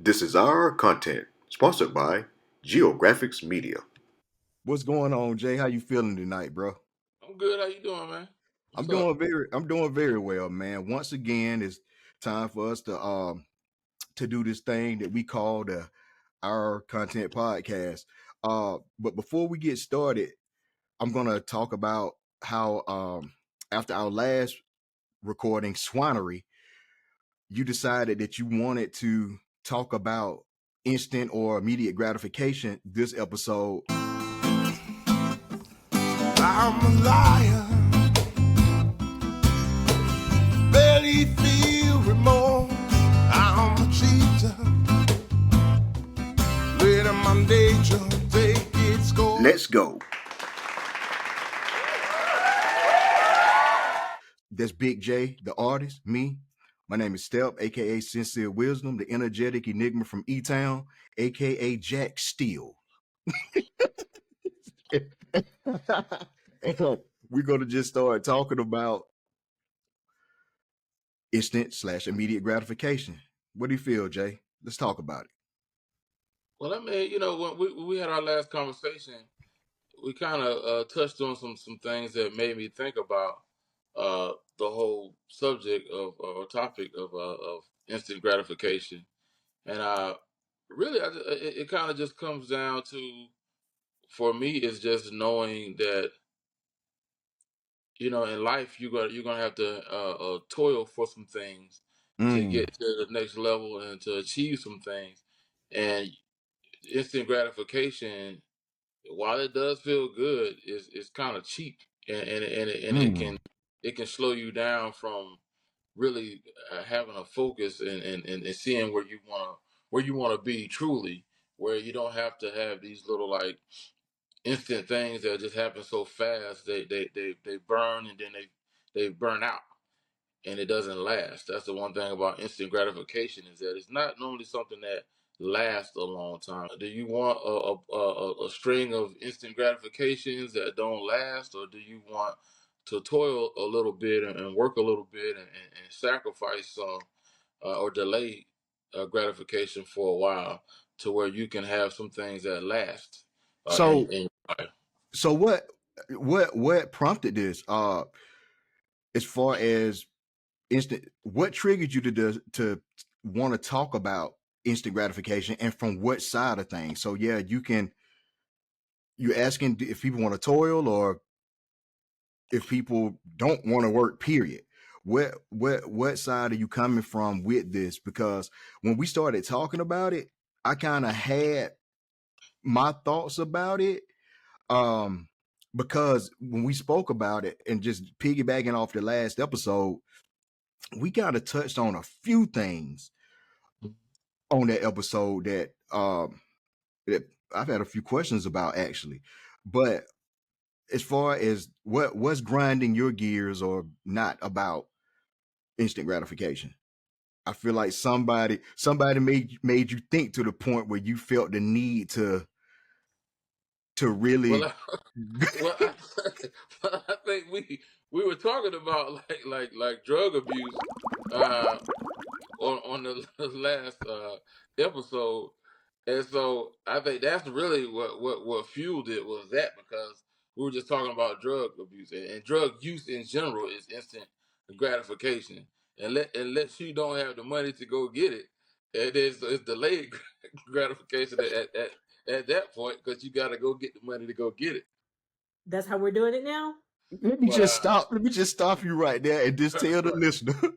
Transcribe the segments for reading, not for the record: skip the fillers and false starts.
This is our content sponsored by Geographics Media. What's going on, Jay? How you feeling tonight, bro? I'm good. How you doing, man? I'm What's up? doing very well, man. Once again, it's time for us to do this thing that we call our content podcast. But before we get started, I'm gonna talk about how after our last recording, Swinery, you decided that you wanted to talk about instant or immediate gratification this episode. I'm a liar, barely feel remorse. I'm a cheater, letting my nature take its course. Let's go. That's Big J, the artist, me. My name is Step, aka Cyncere Wizdumb, the energetic enigma from E-Town, aka Jack Steele. We're gonna just start talking about instant/immediate gratification. What do you feel, Jay? Let's talk about it. Well, I mean, when we had our last conversation, we kind of touched on some things that made me think about the whole subject of or topic of instant gratification, and really, it kind of just comes down to, for me, is just knowing that in life you're gonna have to toil for some things to Mm, get to the next level and to achieve some things, and instant gratification, while it does feel good, is kind of cheap, and mm, it can slow you down from really having a focus and seeing where you want to be truly, where you don't have to have these little like instant things that just happen so fast. They burn and then they burn out and it doesn't last. That's the one thing about instant gratification, is that it's not normally something that lasts a long time. Do you want a string of instant gratifications that don't last, or do you want to toil a little bit and work a little bit and sacrifice some or delay gratification for a while to where you can have some things that last so, in your life? so what prompted this? As far as instant, what triggered you to want to talk about instant gratification, and from what side of things? So yeah, you're asking if people want to toil or if people don't want to work, period. What side are you coming from with this? Because when we started talking about it, I kind of had my thoughts about it. um because when we spoke about it, and just piggybacking off the last episode, we kind of touched on a few things on that episode that I've had a few questions about, actually. But as far as what's grinding your gears or not about instant gratification, I feel like somebody made you think to the point where you felt the need to Well, really. well, I, well, I think we were talking about like drug abuse uh, on the last episode, and so I think that's really what fueled it, was that, because we were just talking about drug abuse and drug use in general is instant gratification, unless you don't have the money to go get it, it's delayed gratification at that point, because you got to go get the money to go get it. That's how we're doing it now? But Let me just stop you right there and just tell the listener,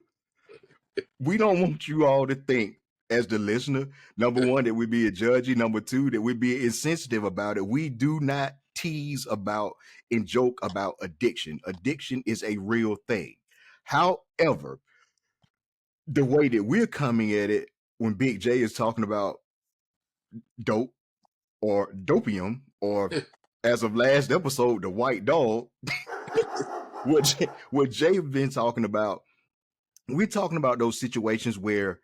we don't want you all to think, as the listener, number one, that we be a judgy, number two, that we be insensitive about it. We do not tease about and joke about addiction. Addiction is a real thing. However, the way that we're coming at it, when Big J is talking about dope or dopium, or as of last episode, the white dog, what Jay been talking about, we're talking about those situations where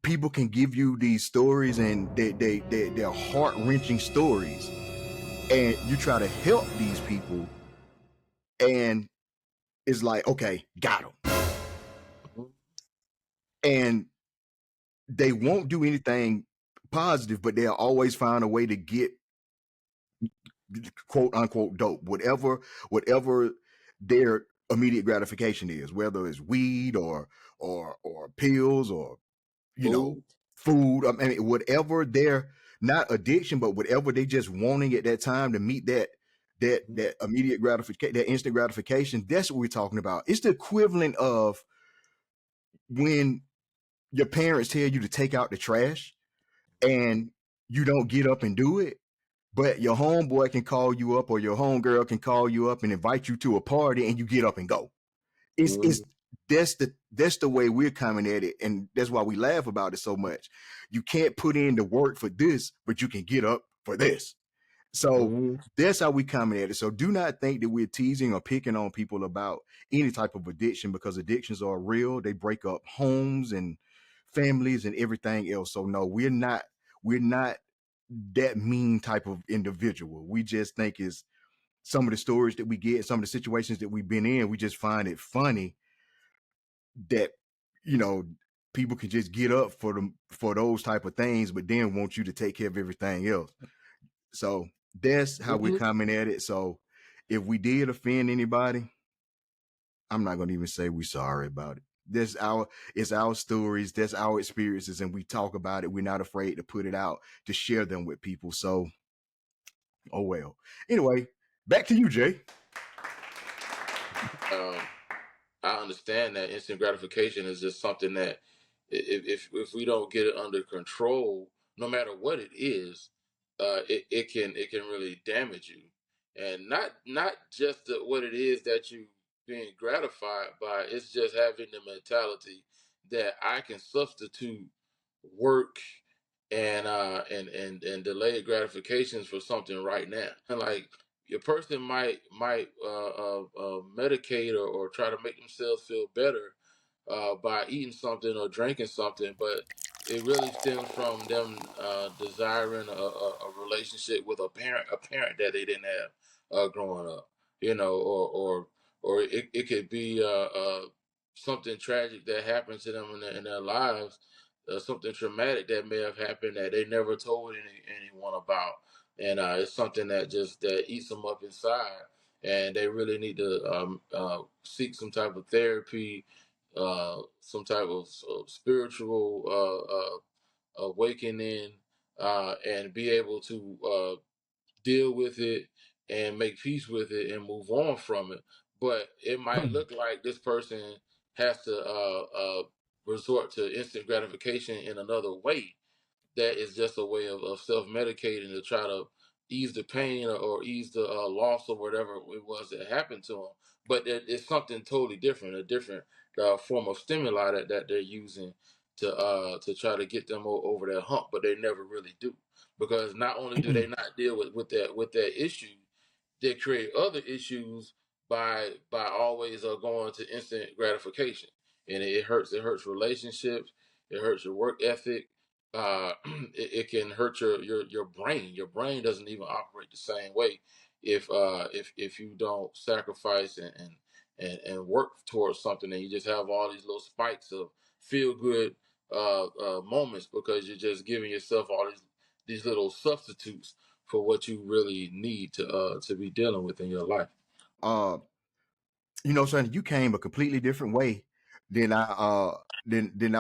people can give you these stories, and they're heart-wrenching stories, and you try to help these people, and it's like, okay, got them. And they won't do anything positive, but they'll always find a way to get quote unquote dope, whatever their immediate gratification is, whether it's weed or pills or Food. food. I mean, whatever their not addiction, but whatever they just wanting at that time to meet that immediate gratification, that instant gratification. That's what we're talking about. It's the equivalent of when your parents tell you to take out the trash and you don't get up and do it, but your homeboy can call you up or your homegirl can call you up and invite you to a party and you get up and go. It's that's the way we're coming at it, and that's why we laugh about it so much. You can't put in the work for this, but you can get up for this. So that's how we coming at it. So do not think that we're teasing or picking on people about any type of addiction, because addictions are real. They break up homes and families and everything else. So no, we're not that mean type of individual. We just think is some of the stories that we get, some of the situations that we've been in, we just find it funny that people can just get up for those type of things, but then want you to take care of everything else. So that's how we're coming at it. So if we did offend anybody, I'm not going to even say we're sorry about it. It's our stories, that's our experiences, and we talk about it. We're not afraid to put it out, to share them with people. So, oh well. Anyway, back to you, Jay. I understand that instant gratification is just something that if we don't get it under control, no matter what it is, it can really damage you, and not just what it is that you being gratified by. It's just having the mentality that I can substitute work and delayed gratifications for something right now. And like your person might medicate or try to make themselves feel better by eating something or drinking something, but it really stems from them desiring a relationship with a parent that they didn't have growing up, or it could be something tragic that happened to them in their lives, something traumatic that may have happened that they never told anyone about, and it's something that eats them up inside, and they really need to seek some type of therapy, some type of spiritual awakening, and be able to deal with it and make peace with it and move on from it. But it might look like this person has to resort to instant gratification in another way. That is just a way of self-medicating to try to ease the pain or ease the loss or whatever it was that happened to them. But it's something totally different, a different form of stimuli that they're using to try to get them over that hump, but they never really do, because not only do they not deal with that issue, they create other issues by always going to instant gratification, and it hurts. It hurts relationships. It hurts your work ethic. It can hurt your brain. Your brain doesn't even operate the same way if you don't sacrifice and work towards something, and you just have all these little spikes of feel good moments because you're just giving yourself all these little substitutes for what you really need to be dealing with in your life. Son, you came a completely different way than I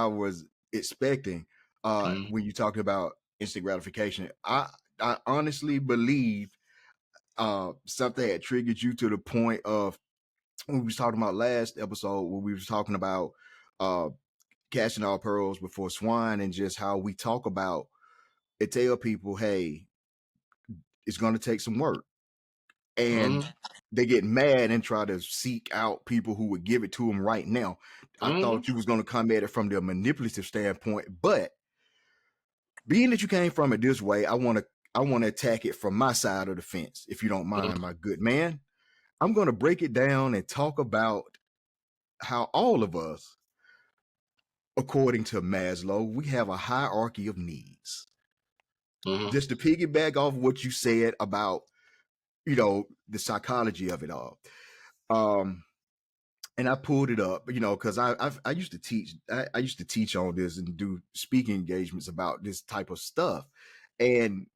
was expecting when you talked about instant gratification. I honestly believe something had triggered you to the point of when we was talking about last episode, when we was talking about catching our pearls before swine, and just how we talk about it, tell people, hey, it's going to take some work, and they get mad and try to seek out people who would give it to them right now. I thought you was going to come at it from the manipulative standpoint, but being that you came from it this way, I want to attack it from my side of the fence, if you don't mind, my good man. I'm going to break it down and talk about how all of us, according to Maslow, we have a hierarchy of needs. Just to piggyback off what you said about, the psychology of it all. and I pulled it up, because I used to teach. I used to teach on this and do speaking engagements about this type of stuff. And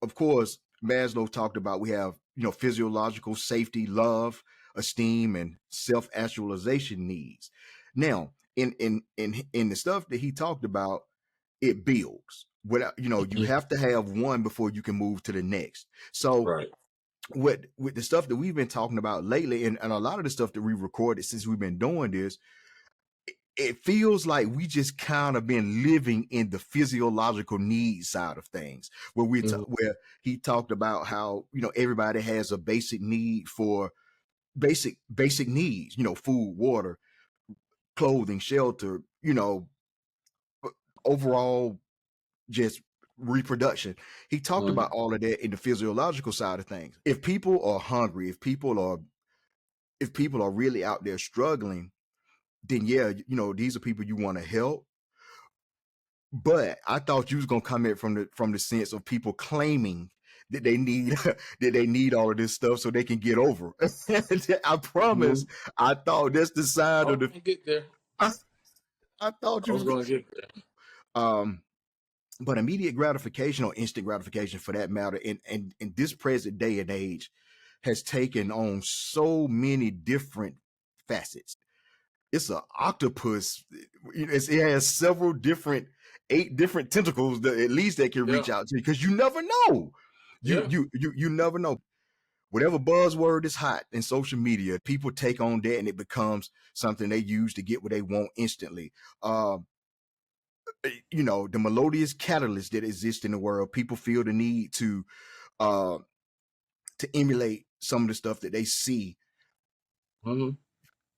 of course, Maslow talked about we have physiological safety, love, esteem, and self-actualization needs. Now, in the stuff that he talked about, it builds. Without you have to have one before you can move to the next. So Right. with the stuff that we've been talking about lately, and a lot of the stuff that we recorded since we've been doing this, it feels like we just kind of been living in the physiological needs side of things, where where he talked about how everybody has a basic need for basic needs, food, water, clothing, shelter, overall just reproduction. He talked about all of that in the physiological side of things. If people are hungry, if people are really out there struggling, then yeah, these are people you want to help. But I thought you was gonna come in from the sense of people claiming that they need that they need all of this stuff so they can get over. I promise. I thought that's the I side was of the. gonna get there. I thought I you was was gonna get there. but immediate gratification or instant gratification for that matter, in this present day and age, has taken on so many different facets. It's an octopus. It has several different, 8 different tentacles that at least they can reach Yeah. out to, because you never know. Yeah. You never know. Whatever buzzword is hot in social media, people take on that and it becomes something they use to get what they want instantly. The melodious catalyst that exists in the world, people feel the need to emulate some of the stuff that they see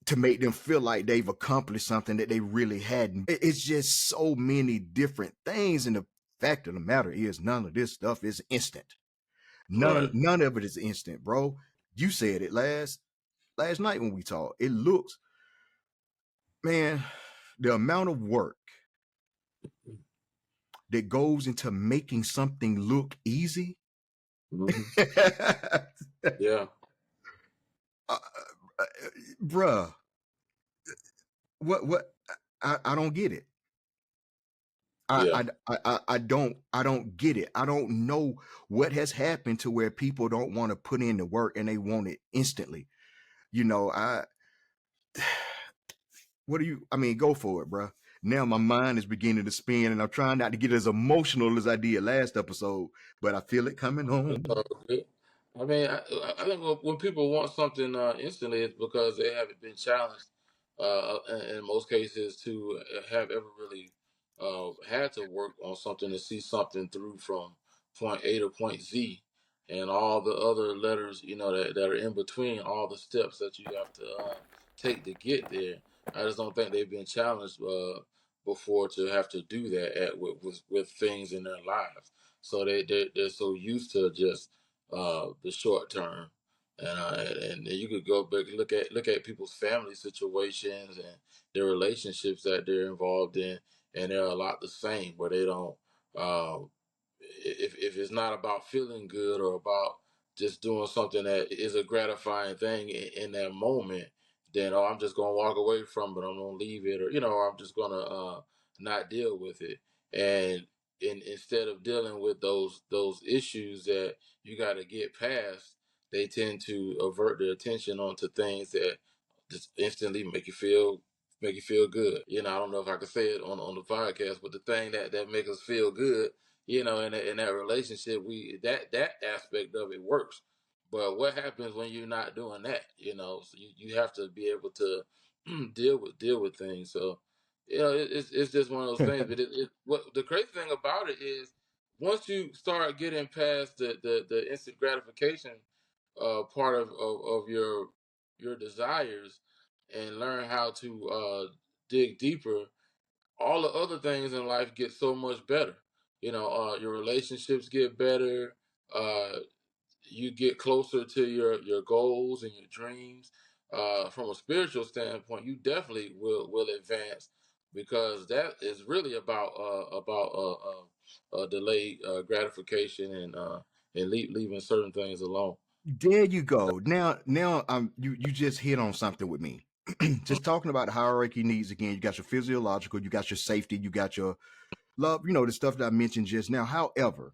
to make them feel like they've accomplished something that they really hadn't. It's just so many different things. And the fact of the matter is, none of this stuff is instant. None of it is instant, bro. You said it last night when we talked. It looks, man, the amount of work that goes into making something look easy. Yeah. Bruh, what I don't get it. Yeah. I don't get it. I don't know what has happened to where people don't want to put in the work and they want it instantly. What do you, I mean, go for it, bro. Now my mind is beginning to spin and I'm trying not to get as emotional as I did last episode, but I feel it coming on. It's all good. I mean, I think when people want something instantly, it's because they haven't been challenged, in most cases, to have ever really had to work on something to see something through from point A to point Z, and all the other letters, that are in between, all the steps that you have to take to get there. I just don't think they've been challenged before to have to do that with things in their lives. So they're so used to just the short term, and you could go back and look at people's family situations and their relationships that they're involved in, and they're a lot the same. Where they don't, if it's not about feeling good or about just doing something that is a gratifying thing in that moment, then I'm just gonna walk away from it. I'm gonna leave it, or I'm just gonna not deal with it. And instead of dealing with those issues that you got to get past, they tend to avert their attention onto things that just instantly make you feel good. I don't know if I could say it on the podcast, but the thing that make us feel good, in that relationship, that aspect of it works. But what happens when you're not doing that? So you have to be able to deal with things. So it's just one of those things. But what the crazy thing about it is, once you start getting past the instant gratification part of your desires, and learn how to dig deeper, all the other things in life get so much better. Your relationships get better. Uh, you get closer to your goals and your dreams. From a spiritual standpoint, you definitely will advance, because that is really about delayed gratification, and leaving certain things alone. There you go. Now you just hit on something with me. just talking about hierarchy needs again, you got your physiological, you got your safety, you got your love, the stuff that I mentioned just now. However,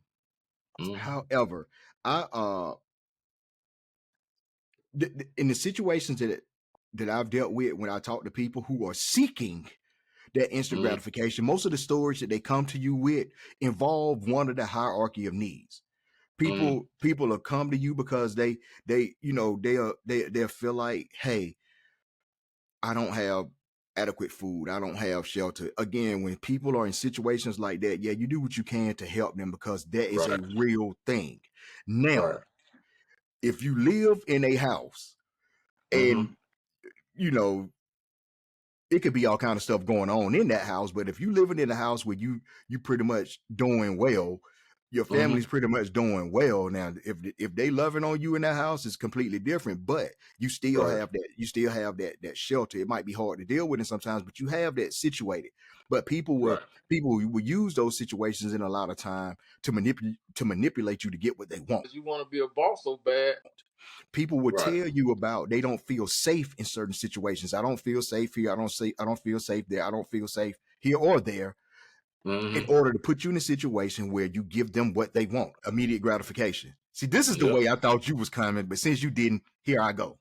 I in the situations that I've dealt with when I talk to people who are seeking that instant gratification, most of the stories that they come to you with involve one of the hierarchy of needs. People will come to you because they'll feel like, hey, I don't have adequate food, I don't have shelter. Again, when people are in situations like that, yeah, you do what you can to help them because that is a real thing. Now, if you live in a house and it could be all kind of stuff going on in that house, but if you living in a house where you pretty much doing well, your family's pretty much doing well. Now, if they loving on you in that house, it's completely different. But you still have that shelter. It might be hard to deal with it sometimes, but you have that situated. But people will use those situations in a lot of time to manipulate you to get what they want. You want to be a boss so bad. People would tell you about they don't feel safe in certain situations. I don't feel safe here. I don't feel safe there. I don't feel safe here or there. In order to put you in a situation where you give them what they want, immediate gratification. See, this is the way I thought you was coming, but since you didn't, here I go.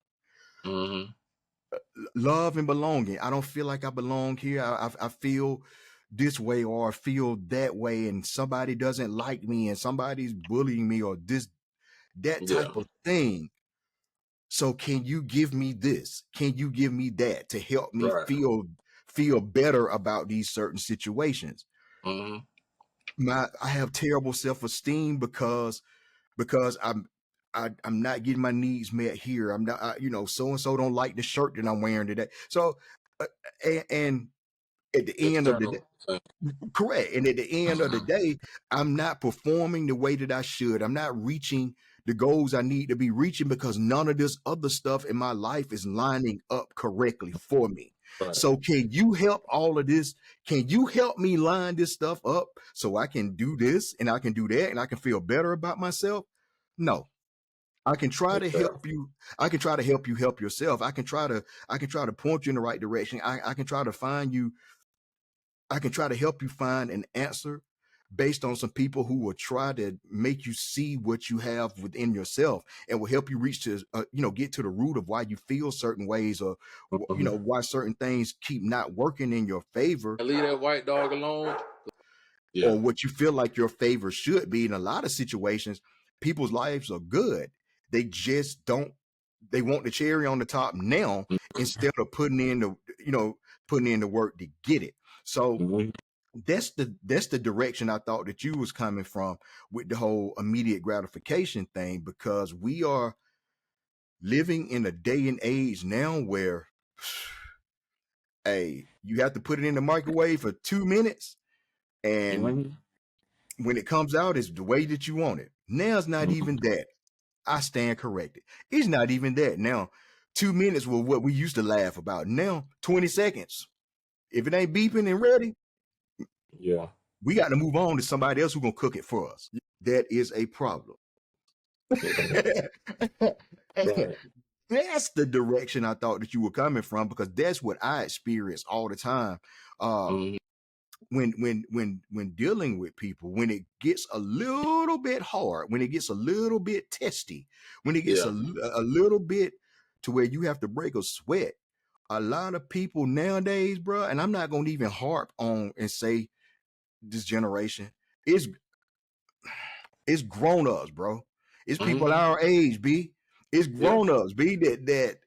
Love and belonging. I don't feel like I belong here. I feel this way or I feel that way, and somebody doesn't like me, and somebody's bullying me, or that type of thing. So can you give me this? Can you give me that to help me feel better about these certain situations? I have terrible self-esteem because I'm not getting my needs met here. I'm not, so and so don't like the shirt that I'm wearing today. So, and at the end of the day, correct. And at the end of the day, I'm not performing the way that I should. I'm not reaching the goals I need to be reaching because none of this other stuff in my life is lining up correctly for me. So can you help all of this? Can you help me line this stuff up so I can do this and I can do that and I can feel better about myself? No. I can try to help you. I can try to help you help yourself. I can try to point you in the right direction. I can try to find you. I can try to help you find an answer based on some people who will try to make you see what you have within yourself and will help you reach to, get to the root of why you feel certain ways or, why certain things keep not working in your favor. Leave that white dog alone. Or what you feel like your favor should be. In a lot of situations, people's lives are good. They just they want the cherry on the top now instead of putting in the work to get it. So that's the direction I thought that you was coming from with the whole immediate gratification thing, because we are living in a day and age now where hey, you have to put it in the microwave for 2 minutes and when it comes out, it's the way that you want it. Now it's not even that. I stand corrected. It's not even that. Now, 2 minutes was what we used to laugh about. Now, 20 seconds. If it ain't beeping and ready, we got to move on to somebody else who's gonna cook it for us. That is a problem. That's the direction I thought that you were coming from, because that's what I experience all the time. When dealing with people, when it gets a little bit hard, when it gets a little bit testy, when it gets a little bit to where you have to break a sweat, a lot of people nowadays, bro, and I'm not gonna even harp on and say this generation is grown-ups, bro. It's people our age, B. It's grown-ups, B, that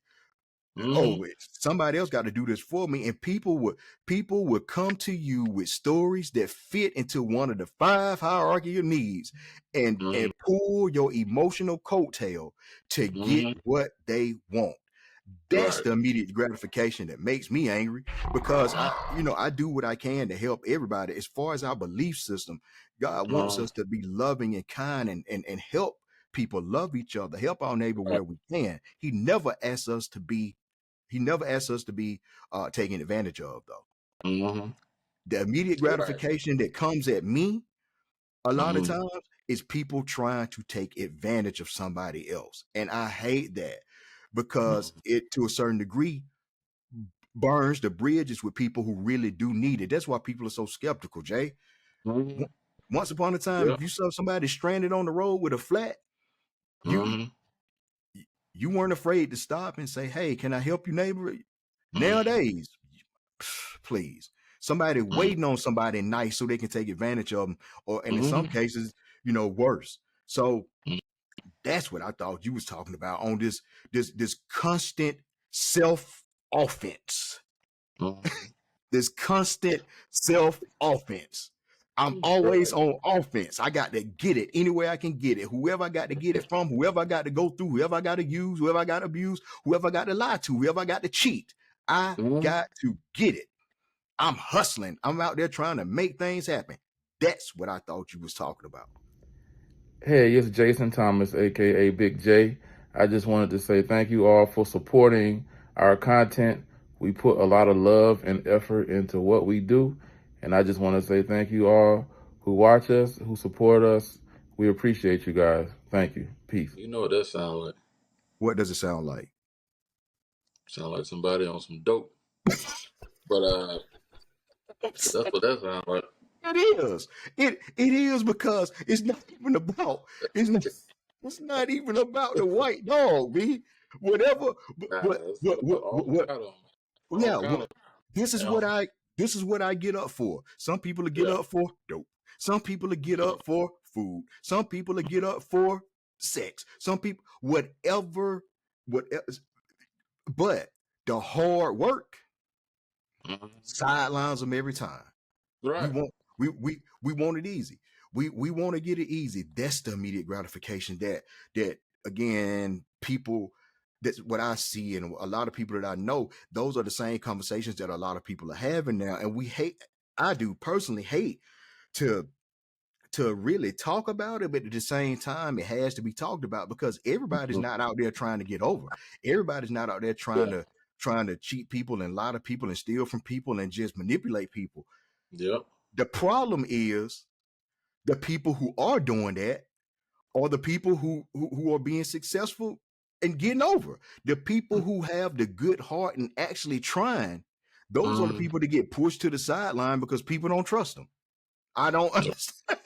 somebody else got to do this for me. And people would come to you with stories that fit into one of the 5 hierarchy of needs and pull your emotional coattail to get what they want. That's the immediate gratification that makes me angry, because I do what I can to help everybody. As far as our belief system, God wants us to be loving and kind and help people love each other, help our neighbor where we can. He never asks us to be taken advantage of, though. The immediate gratification that comes at me a lot of times is people trying to take advantage of somebody else. And I hate that, because it, to a certain degree, burns the bridges with people who really do need it. That's why people are so skeptical, Jay. Mm-hmm. Once upon a time, Yeah. if you saw somebody stranded on the road with a flat, you Mm-hmm. you weren't afraid to stop and say, "Hey, can I help you, neighbor?" Mm-hmm. Nowadays, please, somebody Mm-hmm. waiting on somebody nice so they can take advantage of them, or and in some Mm-hmm. cases, worse. So that's what I thought you was talking about on this constant self offense. Mm-hmm. This constant self offense. I'm always Right. on offense. I got to get it anywhere I can get it. Whoever I got to get it from, whoever I got to go through, whoever I got to use, whoever I got to abuse, whoever I got to lie to, whoever I got to cheat. I Mm-hmm. got to get it. I'm hustling. I'm out there trying to make things happen. That's what I thought you was talking about. Hey, it's Jason Thomas, aka Big J. I just wanted to say thank you all for supporting our content. We put a lot of love and effort into what we do, and I just want to say thank you all who watch us, who support us. We appreciate you guys. Thank you. Peace. You know what that sounds like? What does it sound like? Sound like somebody on some dope. But that's what that sounds like. It is. It is because it's not even about it's not it's not even about the white dog, B. Whatever, Nah, but it's what what all what, kind of, all yeah, kind what, of this is what animals. I get up for. Some people will get Yeah. up for dope. Some people will get up for food. Some people will get up for sex. Some people whatever, but the hard work Mm-hmm. sidelines them every time. We Right. want we want it easy. We want to get it easy. That's the immediate gratification that again people, that's what I see, and a lot of people that I know, those are the same conversations that a lot of people are having now. And I do personally hate to really talk about it, but at the same time, it has to be talked about because everybody's Mhm. not out there trying to get over. Everybody's not out there Yeah. trying to cheat people and lie to people and steal from people and just manipulate people. Yep. The problem is the people who are doing that are the people who are being successful and getting over. The people who have the good heart and actually trying, those are the Mm-hmm. people that get pushed to the sideline because people don't trust them. I don't Yep. understand.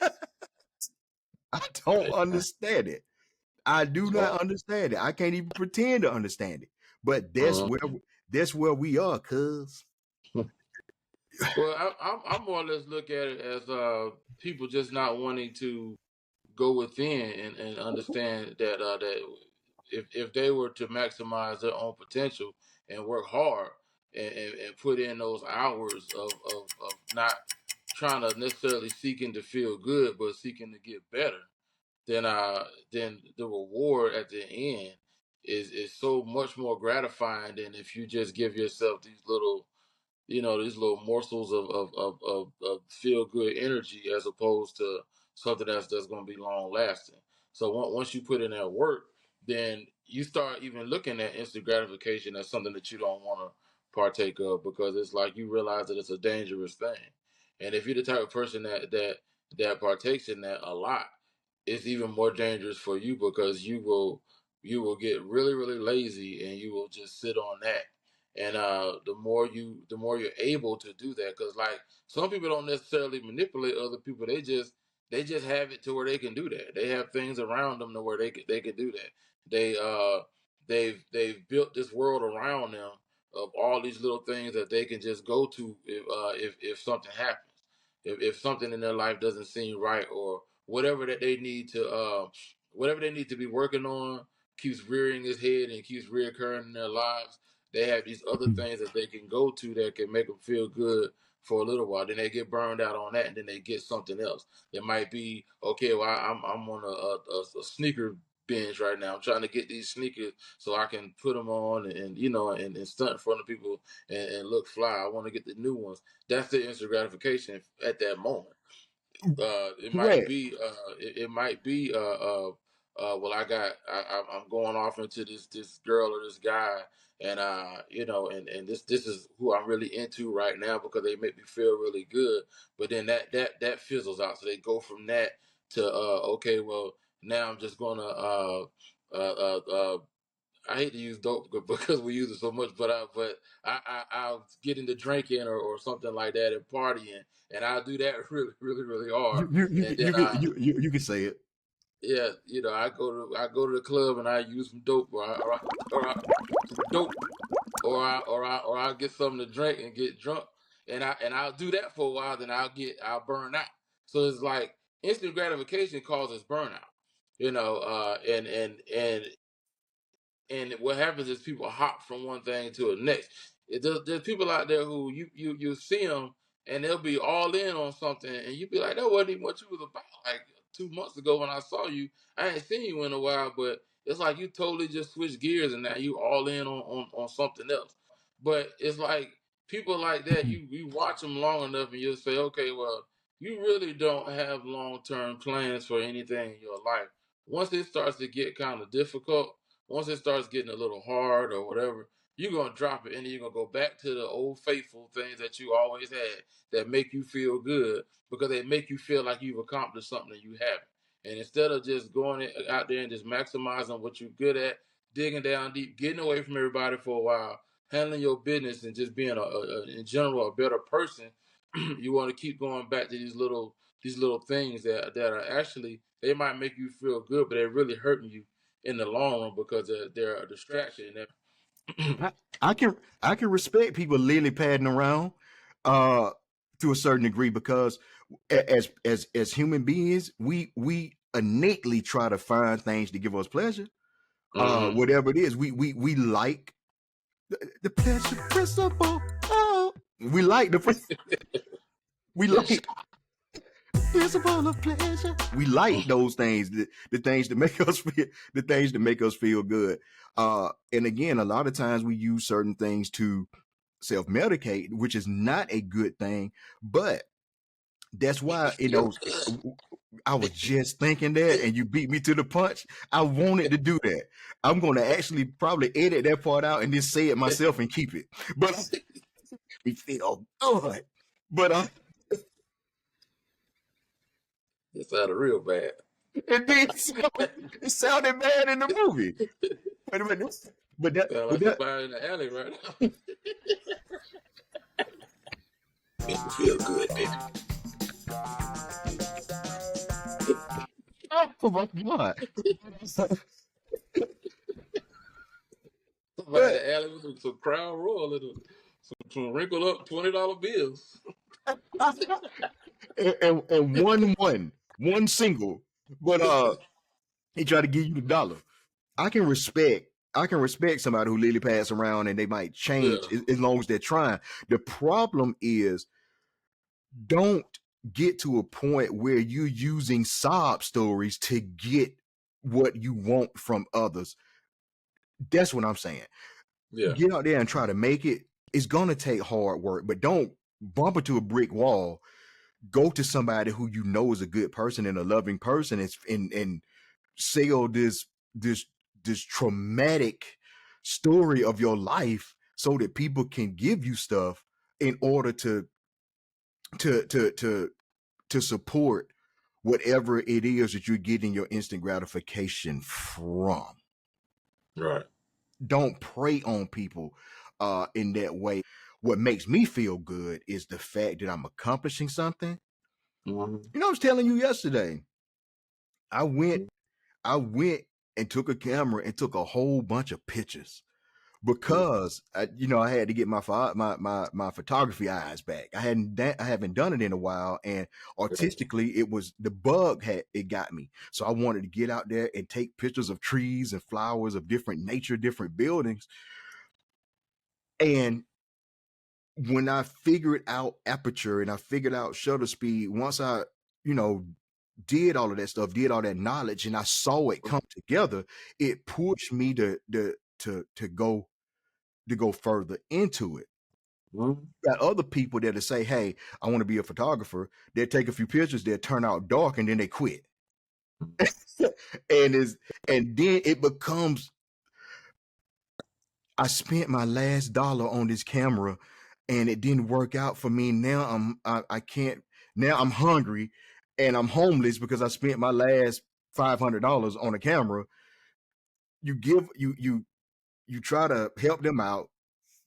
I don't Yeah. understand it. I do So, not understand it. I can't even pretend to understand it. But uh, that's where we are, cuz. well, I more or less look at it as people just not wanting to go within and understand that that if they were to maximize their own potential and work hard and put in those hours of not trying to necessarily seeking to feel good but seeking to get better, then the reward at the end is so much more gratifying than if you just give yourself these little, these little morsels of feel good energy as opposed to something that's going to be long lasting. So once you put in that work, then you start even looking at instant gratification as something that you don't want to partake of, because it's like you realize that it's a dangerous thing. And if you're the type of person that partakes in that a lot, it's even more dangerous for you because you will get really really lazy and you will just sit on that. And the more you're able to do that, because like some people don't necessarily manipulate other people, they just have it to where they can do that. They have things around them to where they can do that. They've built this world around them of all these little things that they can just go to if something happens, if something in their life doesn't seem right, or whatever that they need to whatever they need to be working on keeps rearing its head and keeps reoccurring in their lives. They have these other things that they can go to that can make them feel good for a little while. Then they get burned out on that, and then they get something else. It might be, okay, well, I'm on a sneaker binge right now. I'm trying to get these sneakers so I can put them on and stunt in front of people and look fly. I want to get the new ones. That's the instant gratification at that moment. It might Correct. be it might be well, I'm going off into this girl or this guy, and and this is who I'm really into right now because they make me feel really good. But then that fizzles out, so they go from that to okay, well, now I'm just gonna I hate to use dope because we use it so much, but I'll get into drinking or something like that and partying, and I'll do that really, really, really hard. And then You can say it. yeah, I go to the club and I use some dope or some dope or I'll get something to drink and get drunk, and I'll do that for a while. Then I'll burn out. So it's like instant gratification causes burnout, and what happens is people hop from one thing to the next. There's people out there who you see them and they'll be all in on something, and you be like, that wasn't even what you was about. Like 2 months ago when I saw you, I ain't seen you in a while, but it's like you totally just switched gears and now you all in on something else. But it's like people like that, you watch them long enough and you'll say, okay, well, you really don't have long-term plans for anything in your life. Once it starts to get kind of difficult, once it starts getting a little hard or whatever, you're gonna drop it and then you're gonna go back to the old faithful things that you always had that make you feel good because they make you feel like you've accomplished something that you haven't. And instead of just going out there and just maximizing what you're good at, digging down deep, getting away from everybody for a while, handling your business and just being in general a better person, you want to keep going back to these little things that are actually they might make you feel good, but they're really hurting you in the long run because they're a distraction. I can respect people lily padding around to a certain degree because as human beings, we innately try to find things to give us pleasure. Whatever it is, we like the pleasure principle. Oh, we like we like principle of pleasure. We like those things, the things that make us feel good. And again, a lot of times we use certain things to self-medicate, which is not a good thing. But that's why I was just thinking that, and you beat me to the punch. I wanted to do that. I'm going to actually probably edit that part out and just say it myself and keep it. But we feel good. But it sounded real bad. It sounded bad in the movie. But somebody in the alley right now. Make me feel good, baby. Oh my God. Somebody in the alley with some Crown Royal and some wrinkled up $20 bills. and one single. But he tried to give you the dollar. I can respect somebody who lily pass around and they might change as long as they're trying. The problem is don't get to a point where you're using sob stories to get what you want from others. That's what I'm saying. Yeah. Get out there and try to make it. It's going to take hard work, but don't bump into a brick wall. Go to somebody who you know is a good person and a loving person and sell this traumatic story of your life so that people can give you stuff in order to support whatever it is that you're getting your instant gratification from. Right. Don't prey on people in that way. What makes me feel good is the fact that I'm accomplishing something. Mm-hmm. I was telling you yesterday, I went and took a camera and took a whole bunch of pictures because I had to get my photography eyes back. I haven't done it in a while, and artistically, it was the bug it got me. So I wanted to get out there and take pictures of trees and flowers of different nature, different buildings. And when I figured out aperture and I figured out shutter speed, once I did all of that stuff, did all that knowledge, and I saw it come together, it pushed me to go further into it. Mm-hmm. Got other people that say, hey, I want to be a photographer. They'll take a few pictures, they'll turn out dark, and then they quit. and then it becomes, I spent my last dollar on this camera and it didn't work out for me. Now I can't, now I'm hungry and I'm homeless because I spent my last $500 on a camera. you try to help them out.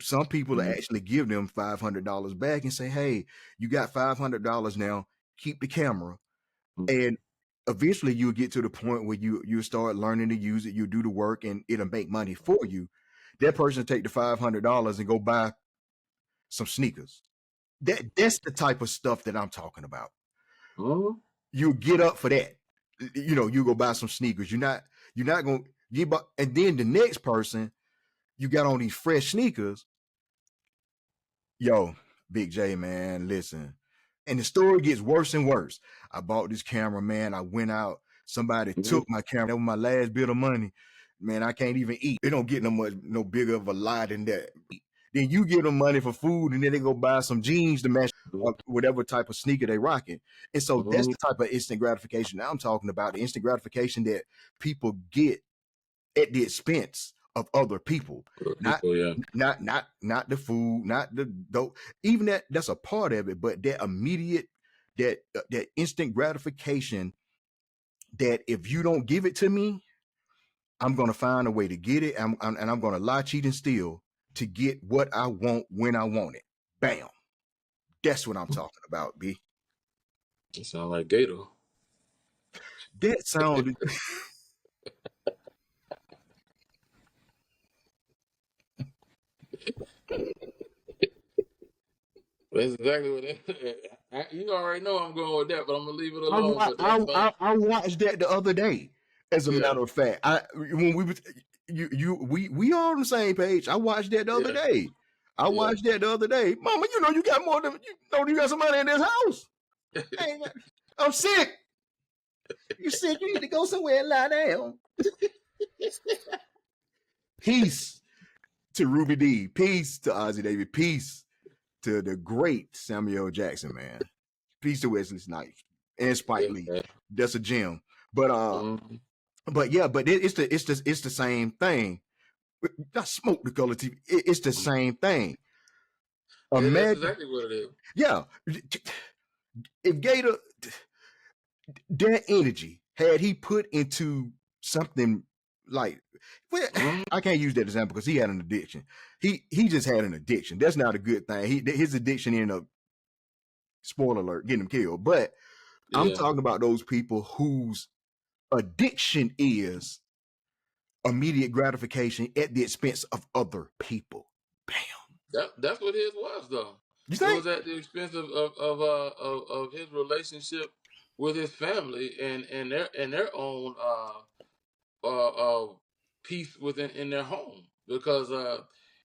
Some people actually give them $500 back and say, hey, you got $500 now, keep the camera. And eventually you'll get to the point where you start learning to use it, you do the work, and it'll make money for you. That person take the $500 and go buy some sneakers. That's the type of stuff that I'm talking about. You get up for that. You know, you go buy some sneakers. You're not going to give up. And then the next person, you got on these fresh sneakers. Yo, Big J, man, listen. And the story gets worse and worse. I bought this camera, man. I went out. Somebody took my camera. That was my last bit of money. Man, I can't even eat. It don't get no bigger of a lie than that. Then you give them money for food, and then they go buy some jeans to match whatever type of sneaker they rocking. And so that's the type of instant gratification that I'm talking about. The instant gratification that people get at the expense of other people. Not the food, not the dope. Even that's a part of it, but that immediate, that instant gratification, that if you don't give it to me, I'm going to find a way to get it. And I'm going to lie, cheat, and steal to get what I want when I want it. Bam. That's what I'm talking about, B. It sounds like Gator. That sounded... That's exactly what it, you already know I'm going with that, but I'm gonna leave it alone. I watched that the other day. As a matter of fact, when we are on the same page. I watched that the other day. Watched that the other day. Mama, you know you got more than you got somebody in this house. I'm sick. You sick? You need to go somewhere and lie down. Peace to Ruby D. Peace to Ozzie David. Peace to the great Samuel Jackson, man. Peace to Wesley Snipes and Spike Lee. That's a gem. But it's the same thing. Not smoke the color TV. It's the same thing. Imagine, that's exactly what it is. Yeah. If Gator, that energy, had he put into something like, I can't use that example because he had an addiction. He just had an addiction. That's not a good thing. His addiction ended up, spoiler alert, getting him killed. But I'm talking about those people whose addiction is immediate gratification at the expense of other people. Bam. That's what his was, though. It was at the expense of his relationship with his family and their own peace in their home, because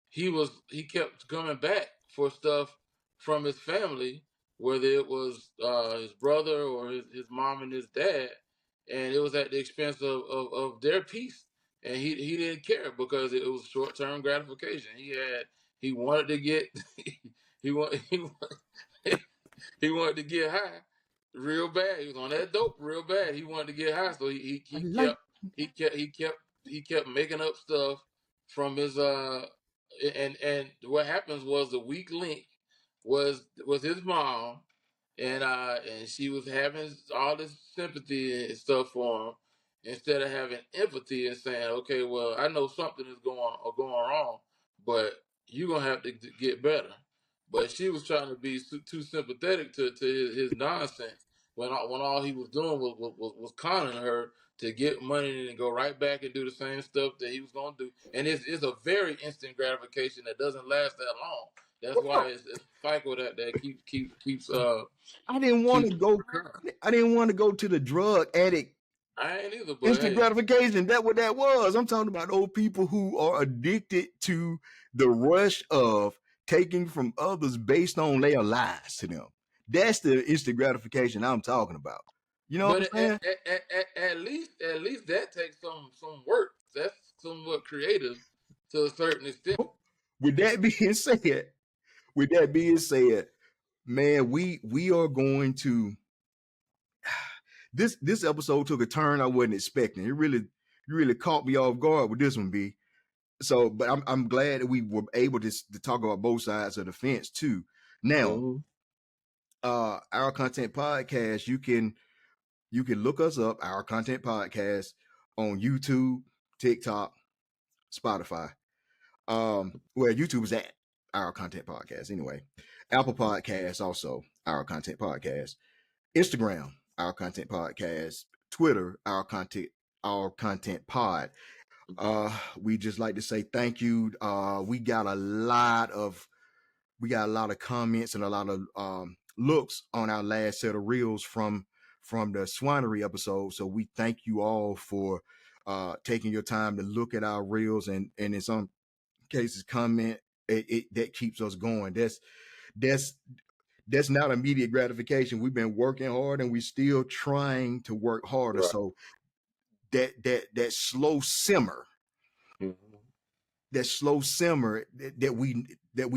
he kept coming back for stuff from his family, whether it was his brother or his mom and his dad, and it was at the expense of their peace, and he didn't care because it was short-term gratification. He wanted to get he wanted to get high real bad. He was on that dope real bad. He wanted to get high, so he kept making up stuff from his and what happens was the weak link was his mom, and she was having all this sympathy and stuff for him instead of having empathy and saying, okay, well, I know something is going wrong, but you're gonna have to get better. But she was trying to be too sympathetic to his nonsense when all he was doing was conning her to get money and go right back and do the same stuff that he was going to do. And it's a very instant gratification that doesn't last that long. That's why it's a cycle that keeps. I didn't want to go. I didn't want to go to the drug addict. I ain't either, but instant gratification. That's what that was. I'm talking about old people who are addicted to the rush of taking from others based on their lies to them. That's the instant gratification I'm talking about. You know what I'm saying? At least that takes some work. That's somewhat creative to a certain extent. With that being said, man, we are going to. This episode took a turn I wasn't expecting. You really caught me off guard with this one, B. So, but I'm glad that we were able to talk about both sides of the fence too. Now, Our Content Podcast, you can look us up, Our Content Podcast, on YouTube, TikTok, Spotify. Well, YouTube is at Our Content Podcast anyway. Apple Podcasts also Our Content Podcast. Instagram, Our Content Podcast. Twitter, Our Content Pod. We just like to say thank you. We got a lot of comments and a lot of looks on our last set of reels from the Swinery episode. So we thank you all for taking your time to look at our reels and in some cases comment. That keeps us going. That's not immediate gratification. We've been working hard and we're still trying to work harder. Right. So that slow simmer, Mm-hmm. that slow simmer that we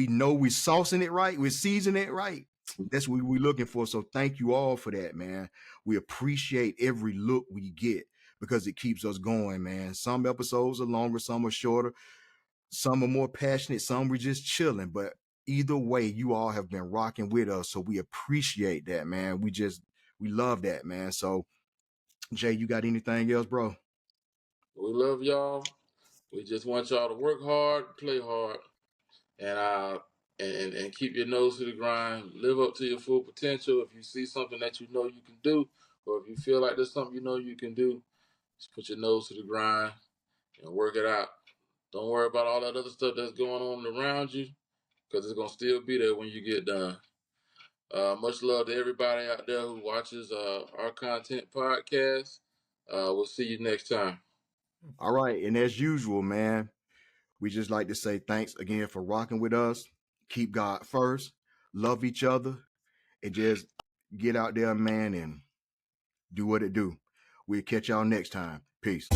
know we're saucing it right, we're seasoning it right. That's what we're looking for. So thank you all for that, man. We appreciate every look we get because it keeps us going, man. Some episodes are longer, some are shorter, some are more passionate, some we're just chilling. But either way, you all have been rocking with us. So we appreciate that, man. We love that, man. So Jay, you got anything else, bro? We love y'all. We just want y'all to work hard, play hard, and keep your nose to the grind. Live up to your full potential. If you see something that you know you can do, or if you feel like there's something you know you can do, just put your nose to the grind and work it out. Don't worry about all that other stuff that's going on around you, because it's gonna still be there when you get done. Much love to everybody out there who watches our content podcast. We'll see you next time. All right. And as usual, man, we just like to say thanks again for rocking with us. Keep God first, love each other, and just get out there, man, and do what it do. We'll catch y'all next time. Peace.